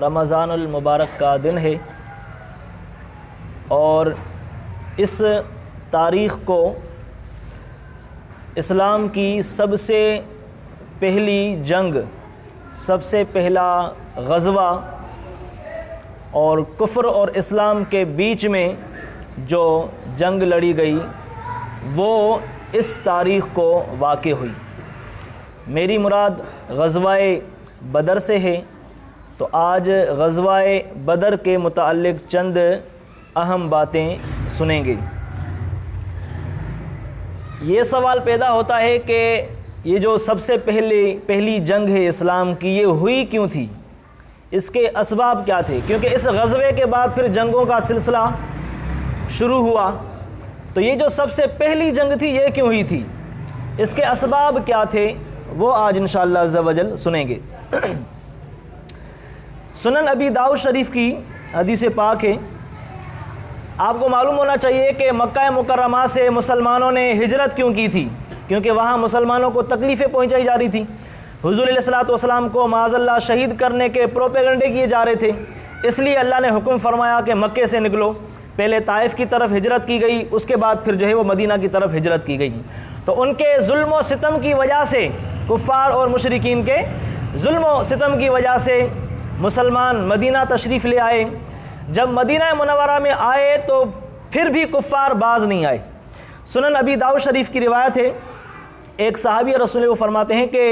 رمضان المبارک کا دن ہے اور اس تاریخ کو اسلام کی سب سے پہلی جنگ، سب سے پہلا غزوہ اور کفر اور اسلام کے بیچ میں جو جنگ لڑی گئی وہ اس تاریخ کو واقع ہوئی۔ میری مراد غزوہ بدر سے ہے، تو آج غزوہ بدر کے متعلق چند اہم باتیں سنیں گے۔ یہ سوال پیدا ہوتا ہے کہ یہ جو سب سے پہلی جنگ ہے اسلام کی، یہ ہوئی کیوں تھی، اس کے اسباب کیا تھے؟ کیونکہ اس غزوے کے بعد پھر جنگوں کا سلسلہ شروع ہوا، تو یہ جو سب سے پہلی جنگ تھی یہ کیوں ہوئی تھی، اس کے اسباب کیا تھے، وہ آج انشاءاللہ عز و جل سنیں گے۔ سنن ابی داؤد شریف کی حدیث پاک ہے۔ آپ کو معلوم ہونا چاہیے کہ مکہ مکرمہ سے مسلمانوں نے ہجرت کیوں کی تھی، کیونکہ وہاں مسلمانوں کو تکلیفیں پہنچائی جا رہی تھی، حضور علیہ الصلوۃ والسلام کو معاذ اللہ شہید کرنے کے پروپیگنڈے کیے جا رہے تھے، اس لیے اللہ نے حکم فرمایا کہ مکے سے نکلو۔ پہلے طائف کی طرف ہجرت کی گئی، اس کے بعد پھر جو ہے وہ مدینہ کی طرف ہجرت کی گئی۔ تو ان کے ظلم و ستم کی وجہ سے، کفار اور مشرکین کے ظلم و ستم کی وجہ سے مسلمان مدینہ تشریف لے آئے۔ جب مدینہ منورہ میں آئے تو پھر بھی کفار باز نہیں آئے۔ سنن ابی داؤد شریف کی روایت ہے، ایک صحابی رسول وہ فرماتے ہیں کہ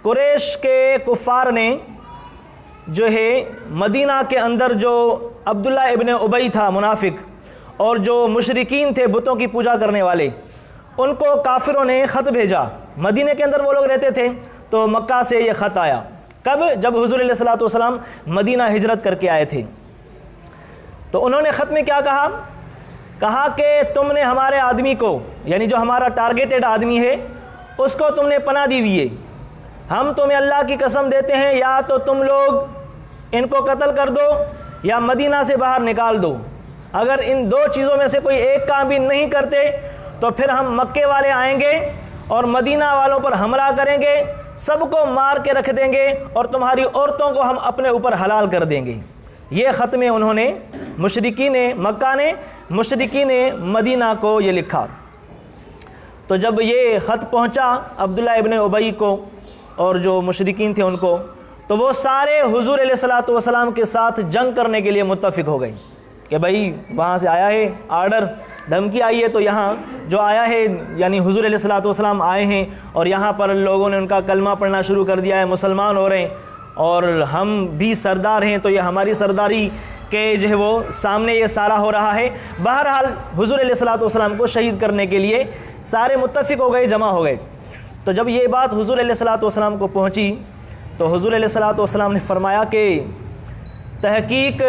قریش کے کفار نے جو ہے مدینہ کے اندر جو عبداللہ ابن ابی تھا منافق، اور جو مشرکین تھے بتوں کی پوجا کرنے والے، ان کو کافروں نے خط بھیجا۔ مدینہ کے اندر وہ لوگ رہتے تھے، تو مکہ سے یہ خط آیا۔ کب؟ جب حضور علیہ الصلوۃ والسلام مدینہ ہجرت کر کے آئے تھے۔ تو انہوں نے خط میں کیا کہا کہ تم نے ہمارے آدمی کو، یعنی جو ہمارا ٹارگیٹڈ آدمی ہے، اس کو تم نے پناہ دی ہوئی ہے، ہم تمہیں اللہ کی قسم دیتے ہیں یا تو تم لوگ ان کو قتل کر دو یا مدینہ سے باہر نکال دو۔ اگر ان دو چیزوں میں سے کوئی ایک کام بھی نہیں کرتے تو پھر ہم مکے والے آئیں گے اور مدینہ والوں پر حملہ کریں گے، سب کو مار کے رکھ دیں گے اور تمہاری عورتوں کو ہم اپنے اوپر حلال کر دیں گے۔ یہ خط میں انہوں نے مشرکین مکہ نے مشرکین مدینہ کو یہ لکھا۔ تو جب یہ خط پہنچا عبداللہ ابن ابی کو اور جو مشرکین تھے ان کو، تو وہ سارے حضور علیہ الصلوۃ والسلام کے ساتھ جنگ کرنے کے لیے متفق ہو گئے کہ بھائی وہاں سے آیا ہے آرڈر، دھمکی آئی ہے، تو یہاں جو آیا ہے یعنی حضور علیہ الصلوۃ والسلام آئے ہیں اور یہاں پر لوگوں نے ان کا کلمہ پڑھنا شروع کر دیا ہے، مسلمان ہو رہے ہیں، اور ہم بھی سردار ہیں تو یہ ہماری سرداری کے جو ہے وہ سامنے یہ سارا ہو رہا ہے۔ بہرحال حضور علیہ الصلوۃ والسلام کو شہید کرنے کے لیے سارے متفق ہو گئے، جمع ہو گئے۔ تو جب یہ بات حضور علیہ الصلوۃ والسلام کو پہنچی تو حضور علیہ الصلوۃ والسلام نے فرمایا کہ تحقیق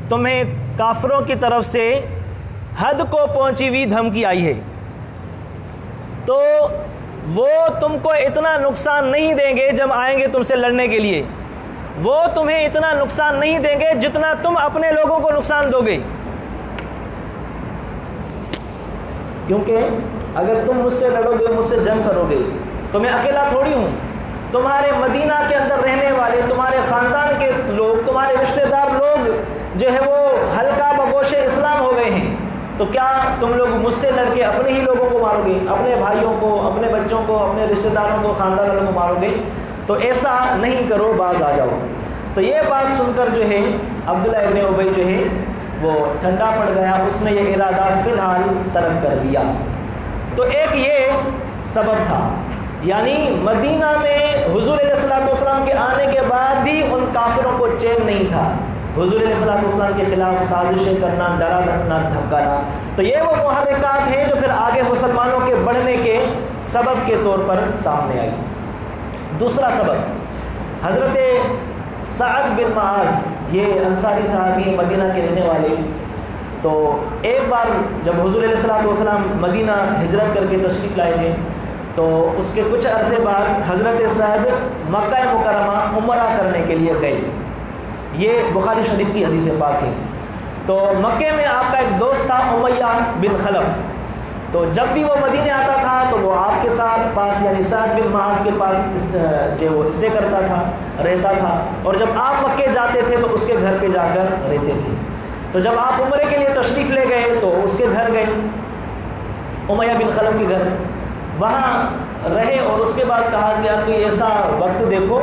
تمہیں کافروں کی طرف سے حد کو پہنچی ہوئی دھمکی آئی ہے، تو وہ تم کو اتنا نقصان نہیں دیں گے جب آئیں گے تم سے لڑنے کے لیے، وہ تمہیں اتنا نقصان نہیں دیں گے جتنا تم اپنے لوگوں کو نقصان دو گے، کیونکہ اگر تم مجھ سے لڑو گے، مجھ سے جنگ کرو گے تو میں اکیلا تھوڑی ہوں، تمہارے مدینہ کے اندر رہنے والے، تمہارے خاندان کے لوگ، تمہارے رشتہ دار لوگ جو ہے وہ ہلکا بگوش اسلام ہو گئے ہیں، تو کیا تم لوگ مجھ سے لڑ کے اپنے ہی لوگوں کو مارو گے، اپنے بھائیوں کو، اپنے بچوں کو، اپنے رشتہ داروں کو، خاندان والوں کو مارو گے؟ تو ایسا نہیں کرو، باز آ جاؤ۔ تو یہ بات سن کر جو ہے عبداللہ ابن ابی جو ہے وہ ٹھنڈا پڑ گیا، اس نے یہ ارادہ فی الحال ترک کر دیا۔ تو ایک یہ سبب تھا، یعنی مدینہ میں حضور علیہ الصلوۃ والسلام کے آنے کے بعد بھی ان کافروں کو چین نہیں تھا، حضور علیہ الصلوۃ والسلام کے خلاف سازشیں کرنا، ڈرا دھمکانا، دھمکانا۔ تو یہ وہ محرکات ہیں جو پھر آگے مسلمانوں کے بڑھنے کے سبب کے طور پر سامنے آئی۔ دوسرا سبب، حضرت سعد بن معاذ، یہ انصاری صحابی مدینہ کے رہنے والے، تو ایک بار جب حضور علیہ الصلوۃ والسلام مدینہ ہجرت کر کے تشریف لائے تھے، تو اس کے کچھ عرصے بعد حضرت سعد مکہ مکرمہ عمرہ کرنے کے لیے گئے۔ یہ بخاری شریف کی حدیث پاک ہے۔ تو مکے میں آپ کا ایک دوست تھا امیہ بن خلف، تو جب بھی وہ مدینے آتا تھا تو وہ آپ کے ساتھ پاس، یعنی سعد بن معاذ کے پاس جو وہ اسٹے کرتا تھا، رہتا تھا، اور جب آپ مکے جاتے گھر پہ جا کر رہتے تھے۔ تو جب آپ عمرے کے لیے تشریف لے گئے تو اس کے گھر گئے، امیہ بن خلف کے گھر، وہاں رہے، اور اس کے بعد کہا کہ آپ کوئی ایسا وقت دیکھو،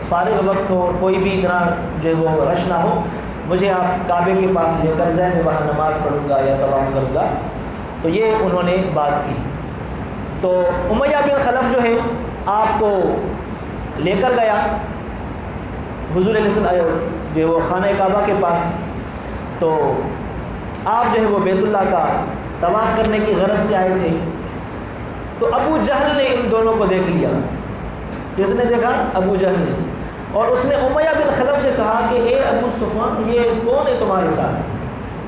فارغ وقت ہو، کوئی بھی اتنا جو ہے وہ رش نہ ہو، مجھے آپ کعبے کے پاس لے کر جائیں، میں وہاں نماز پڑھوں گا یا طواف کروں گا۔ تو یہ انہوں نے بات کی۔ تو امیہ بن خلف جو ہے آپ کو لے کر گیا حضور علیہ السلام جو ہے وہ خانہ کعبہ کے پاس۔ تو آپ جو ہے وہ بیت اللہ کا طواف کرنے کی غرض سے آئے تھے۔ تو ابو جہل نے ان دونوں کو دیکھ لیا۔ کس نے دیکھا؟ ابو جہل نے۔ اور اس نے امیہ بن خلف سے کہا کہ اے ابو سفیان، یہ کون ہے تمہارے ساتھ؟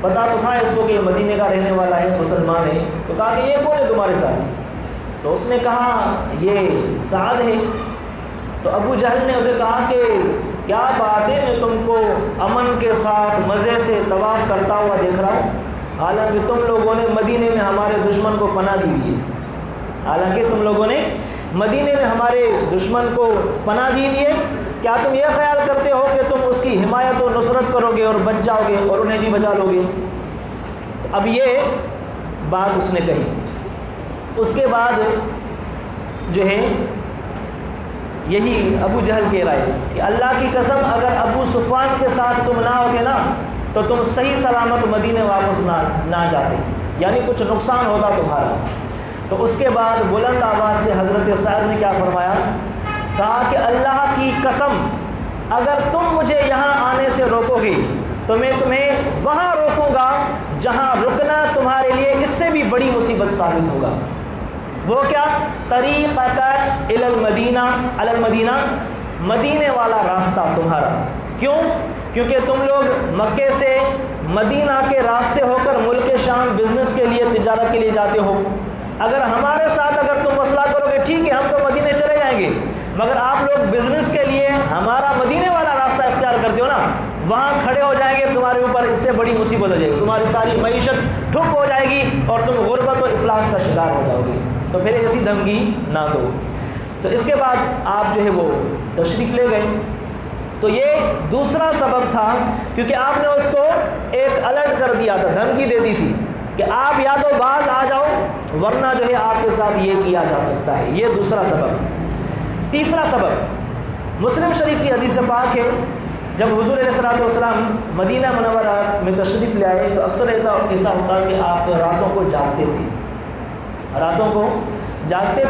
پتا تو تھا اس کو کہ مدینے کا رہنے والا ہے، مسلمان ہے، تو کہا کہ یہ کون ہے تمہارے ساتھ؟ تو اس نے کہا یہ سعد ہے۔ تو ابو جہل نے اسے کہا کہ کیا بات ہے، میں تم کو امن کے ساتھ مزے سے طواف کرتا ہوا دیکھ رہا ہوں، حالانکہ تم لوگوں نے مدینے میں ہمارے دشمن کو پناہ دی ہوئی ہے، حالانکہ تم لوگوں نے مدینے میں ہمارے دشمن کو پناہ دی ہوئی ہے۔ کیا تم یہ خیال کرتے ہو کہ تم اس کی حمایت و نصرت کرو گے اور بچ جاؤ گے اور انہیں بھی بچا لو گے؟ اب یہ بات اس نے کہی۔ اس کے بعد جو ہے یہی ابو جہل کہہ رہا ہے کہ اللہ کی قسم اگر ابو سفیان کے ساتھ تم نہ ہوتے نا تو تم صحیح سلامت مدینے واپس نہ جاتے، یعنی کچھ نقصان ہوتا تمہارا۔ تو اس کے بعد بلند آواز سے حضرت سعد نے کیا فرمایا؟ کہا کہ اللہ کی قسم اگر تم مجھے یہاں آنے سے روکو گے تو میں تمہیں وہاں روکوں گا جہاں رکنا تمہارے لیے اس سے بھی بڑی مصیبت ثابت ہوگا۔ وہ کیا؟ طریقۃ الی المدینہ، مدینے والا راستہ تمہارا۔ کیوں؟ کیونکہ تم لوگ مکے سے مدینہ کے راستے ہو کر ملک شام بزنس کے لیے، تجارت کے لیے جاتے ہو۔ اگر ہمارے ساتھ اگر تم مسئلہ کرو گے ٹھیک ہے ہم تو مدینے چلے جائیں گے، مگر آپ لوگ بزنس کے لیے ہمارا مدینے والا راستہ اختیار کرتے ہو نا، وہاں کھڑے ہو جائیں گے، تمہارے اوپر اس سے بڑی مصیبت ہو جائے گی، تمہاری ساری معیشت ٹھپ ہو جائے گی اور تم غربت و افلاس کا شکار ہو جاؤ گے، تو پھر ایسی دھمکی نہ دو۔ تو اس کے بعد آپ جو ہے وہ تشریف لے گئے۔ تو یہ دوسرا سبب تھا، کیونکہ آپ نے اس کو ایک الرٹ کر دیا تھا، دھمکی دے دی تھی کہ آپ یا تو باز آ جاؤ ورنہ جو ہے آپ کے ساتھ یہ کیا جا سکتا ہے۔ یہ دوسرا سبب۔ تیسرا سبب مسلم شریف کی حدیث پاک ہے، جب حضور علیہ السلام مدینہ منورہ میں تشریف لے آئے تو اکثر ایسا ہوتا کہ آپ راتوں کو جاگتے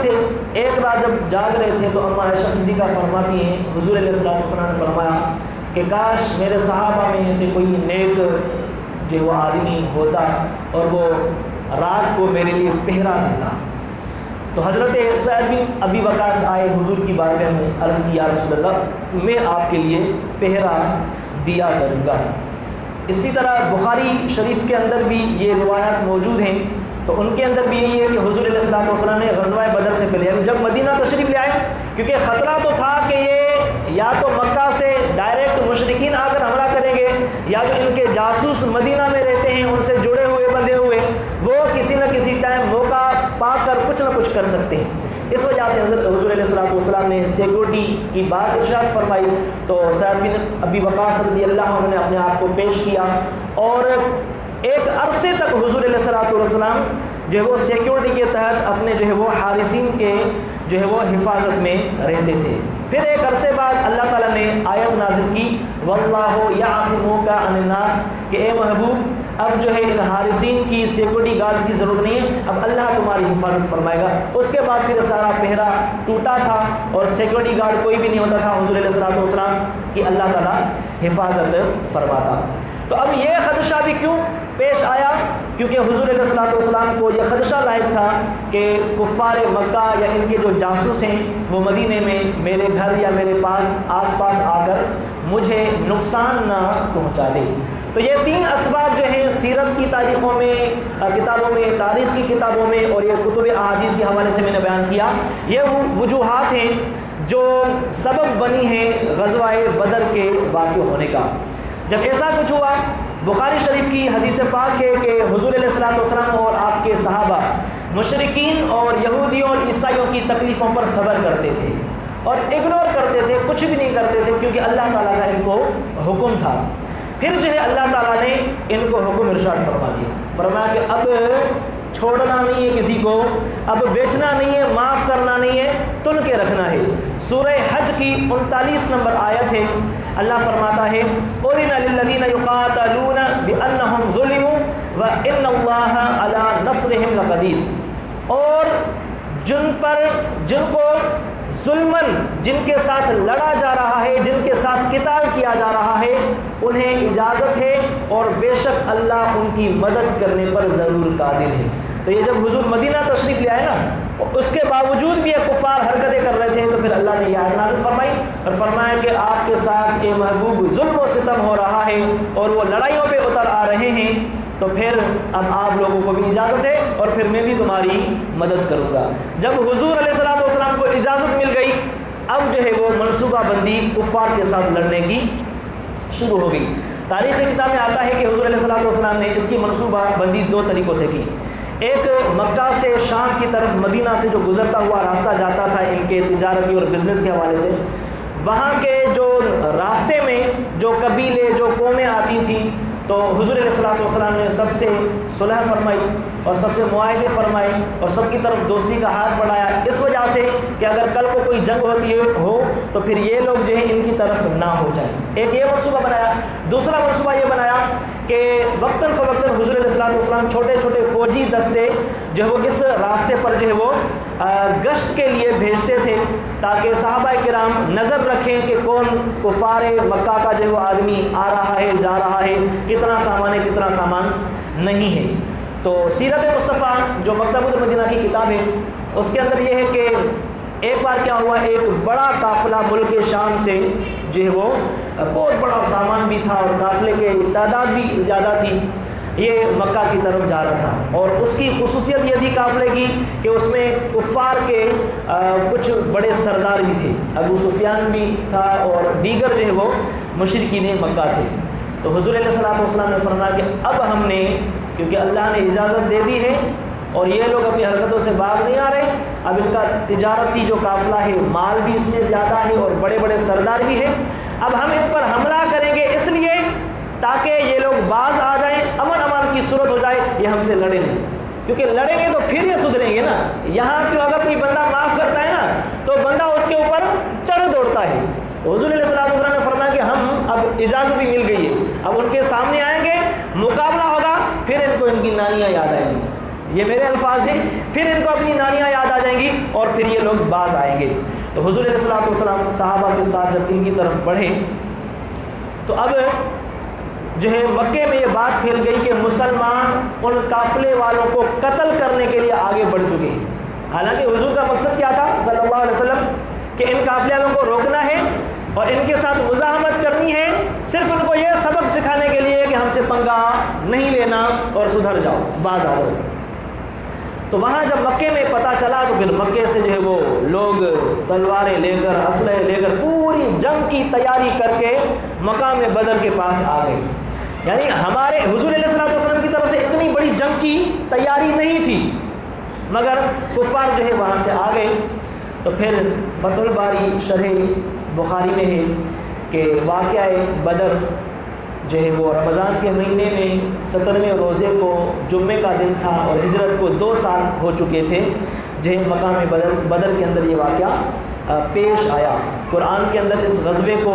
تھے، ایک رات جب جاگ رہے تھے تو اماں عائشہ صدیقہ فرماتی ہیں حضور علیہ السلام نے فرمایا کہ کاش میرے صحابہ میں سے کوئی نیک جو وہ آدمی ہوتا اور وہ رات کو میرے لیے پہرا دیتا۔ تو حضرت سعد بن ابی وقاص آئے حضور کی بارگاہ میں، عرض کی یا رسول اللہ میں آپ کے لیے پہرا دیا کروں گا۔ اسی طرح بخاری شریف کے اندر بھی یہ روایات موجود ہیں، تو ان کے اندر بھی یہی ہے کہ حضور علیہ السلام نے غزوہ بدر سے پہلے یعنی جب مدینہ تشریف لے آئے، کیونکہ خطرہ تو تھا کہ یہ یا تو مکہ سے ڈائریکٹ مشرکین آ کر حملہ کریں گے، یا جو ان کے جاسوس مدینہ میں رہتے ہیں ان سے جڑے ہوئے بندھے ہوئے وہ کسی نہ کسی ٹائم موقع پا کر کچھ نہ کچھ کر سکتے ہیں۔ اس وجہ سے حضور علیہ السلام نے سیکورٹی کی بات ارشاد فرمائی، تو سعد بن ابی وقاص رضی اللہ عنہ نے اپنے آپ کو پیش کیا، اور ایک عرصے تک حضور علیہ السلام جو ہے وہ سیکیورٹی کے تحت اپنے جو ہے وہ حارسین کے جو ہے وہ حفاظت میں رہتے تھے۔ پھر ایک عرصے بعد اللہ تعالیٰ نے آیت نازل کی واللہ یعصمک عن الناس، کہ اے محبوب اب جو ہے ان حارسین کی سیکورٹی گارڈز کی ضرورت نہیں ہے، اب اللہ تمہاری حفاظت فرمائے گا۔ اس کے بعد پھر سارا پہرا ٹوٹا تھا اور سیکورٹی گارڈ کوئی بھی نہیں ہوتا تھا، حضور علیہ السلام کی اللہ تعالیٰ حفاظت فرماتا۔ تو اب یہ خدشہ بھی کیوں پیش آیا؟ کیونکہ حضور علیہ السلام کو یہ خدشہ لاحق تھا کہ کفار مکہ یا ان کے جو جاسوس ہیں وہ مدینے میں میرے گھر یا میرے پاس آس پاس آ کر مجھے نقصان نہ پہنچا دے۔ تو یہ تین اسباب جو ہیں سیرت کی تاریخوں میں، کتابوں میں، تاریخ کی کتابوں میں اور یہ کتب احادیث کے حوالے سے میں نے بیان کیا، یہ وہ وجوہات ہیں جو سبب بنی ہیں غزوہ بدر کے واقع ہونے کا۔ جب ایسا کچھ ہوا، بخاری شریف کی حدیث پاک ہے کہ حضور علیہ السلام اور آپ کے صحابہ مشرکین اور یہودیوں اور عیسائیوں کی تکلیفوں پر صبر کرتے تھے اور اگنور کرتے تھے، کچھ بھی نہیں کرتے تھے، کیونکہ اللہ تعالیٰ کا ان کو حکم تھا۔ پھر جو ہے اللہ تعالیٰ نے ان کو حکم ارشاد فرما دیا، فرمایا کہ اب چھوڑنا نہیں ہے کسی کو، اب بیچنا نہیں ہے، معاف کرنا نہیں ہے، تل کے رکھنا ہے۔ سورہ حج کی 39 نمبر آیت ہے، اللہ فرماتا ہے اُذِنَ لِلَّذِينَ يُقَاتَلُونَ بِأَنَّهُمْ ظُلِمُوا وَإِنَّ اللَّهَ عَلَىٰ نَصْرِهِمْ لَقَدِيرٌ، اور جن کو ظلماً جن کے ساتھ لڑا جا رہا ہے، جن کے ساتھ قتال کیا جا رہا ہے، انہیں اجازت ہے اور بے شک اللہ ان کی مدد کرنے پر ضرور قادر ہے۔ تو یہ جب حضور مدینہ تشریف لے آئے نا، اس کے باوجود بھی یہ کفار حرکتیں کر رہے تھے، تو پھر اللہ نے یہ آیت نازل فرمائی اور فرمایا کہ آپ کے ساتھ اے محبوب ظلم و ستم ہو رہا ہے اور وہ لڑائیوں پہ اتر آ رہے ہیں، تو پھر اب آپ لوگوں کو بھی اجازت ہے اور پھر میں بھی تمہاری مدد کروں گا۔ جب حضور علیہ الصلوۃ والسلام کو اجازت مل گئی، اب جو ہے وہ منصوبہ بندی کفار کے ساتھ لڑنے کی شروع ہو گئی۔ تاریخ کی کتاب میں آتا ہے کہ حضور علیہ الصلوۃ والسلام نے اس کی منصوبہ بندی 2 طریقوں سے کی۔ ایک مکہ سے شام کی طرف مدینہ سے جو گزرتا ہوا راستہ جاتا تھا ان کے تجارتی اور بزنس کے حوالے سے، وہاں کے جو راستے میں جو قبیلے جو قومیں آتی تھیں، تو حضور علیہ الصلوۃ والسلام نے سب سے صلح فرمائی اور سب سے معاہدے فرمائے اور سب کی طرف دوستی کا ہاتھ بڑھایا، اس وجہ سے کہ اگر کل کو کوئی جنگ ہوتی ہو تو پھر یہ لوگ جو ہے ان کی طرف نہ ہو جائیں۔ ایک یہ منصوبہ بنایا۔ دوسرا منصوبہ یہ بنایا کہ وقتاً فوقتاً حضور علیہ الصلوۃ والسلام چھوٹے چھوٹے فوجی دستے جو ہے وہ اس راستے پر جو ہے وہ گشت کے لیے بھیجتے تھے، تاکہ صحابہ کرام نظر رکھیں کہ کون کفار مکہ کا جو ہے وہ آدمی آ رہا ہے، جا رہا ہے، کتنا سامان ہے، کتنا سامان نہیں ہے۔ تو سیرت مصطفیٰ جو مکتبۃ المدینہ کی کتاب ہے، اس کے اندر یہ ہے کہ ایک بار کیا ہوا، ایک بڑا قافلہ ملک شام سے جو ہے وہ بہت بڑا سامان بھی تھا اور قافلے کے تعداد بھی زیادہ تھی، یہ مکہ کی طرف جا رہا تھا، اور اس کی خصوصیت یہ تھی قافلے کی کہ اس میں کفار کے کچھ بڑے سردار بھی تھے، ابو سفیان بھی تھا اور دیگر جو ہے وہ مشرکین مکہ تھے۔ تو حضور علیہ الصلوۃ والسلام نے فرمایا کہ اب ہم نے، کیونکہ اللہ نے اجازت دے دی ہے اور یہ لوگ اپنی حرکتوں سے باز نہیں آ رہے، اب ان کا تجارتی جو قافلہ ہے، مال بھی اس میں زیادہ ہے اور بڑے بڑے سردار بھی ہیں، اب ہم ان پر حملہ کریں گے اس لیے تاکہ یہ لوگ باز آ جائیں، امن امان کی صورت ہو جائے، یہ ہم سے لڑیں نہیں، کیونکہ لڑیں گے تو پھر یہ سدھریں گے نا۔ یہاں پہ اگر کوئی بندہ معاف کرتا ہے نا تو بندہ اس کے اوپر چڑھ دوڑتا ہے۔ حضور علیہ الصلوۃ والسلام نے فرمایا کہ ہم اب اجازت بھی مل گئی ہے، اب ان کے سامنے آئیں گے، مقابلہ ہوگا، پھر ان کو ان کی نانیاں یاد آئیں گی، یہ میرے الفاظ ہیں، پھر ان کو اپنی نانیاں یاد آ جائیں گی اور پھر یہ لوگ باز آئیں گے۔ تو حضور علیہ الصلوۃ والسلام صحابہ کے ساتھ جب ان کی طرف بڑھے تو اب جو ہے مکے میں یہ بات پھیل گئی کہ مسلمان ان قافلے والوں کو قتل کرنے کے لیے آگے بڑھ چکے ہیں۔ حالانکہ حضور کا مقصد کیا تھا صلی اللہ علیہ وسلم کہ ان قافلے والوں کو روکنا ہے اور ان کے ساتھ مزاحمت کرنی ہے، صرف ان کو یہ سبق سکھانے کے لیے کہ ہم سے پنگا نہیں لینا اور سدھر جاؤ، باز آ جاؤ۔ تو وہاں جب مکے میں پتہ چلا تو پھر مکے سے جو ہے وہ لوگ تلواریں لے کر، اسلحے لے کر پوری جنگ کی تیاری کر کے مقام بدر کے پاس آ گئے۔ یعنی ہمارے حضور علیہ الصلوۃ والسلام کی طرف سے اتنی بڑی جنگ کی تیاری نہیں تھی، مگر کفار جو ہے وہاں سے آ گئے۔ تو پھر فتح الباری شرح بخاری میں ہے کہ واقعہ بدر جو ہے وہ رمضان کے مہینے میں 17ویں روزے کو جمعے کا دن تھا اور ہجرت کو 2 سال ہو چکے تھے، جو ہے مقام بدر کے اندر یہ واقعہ پیش آیا۔ قرآن کے اندر اس غزوے کو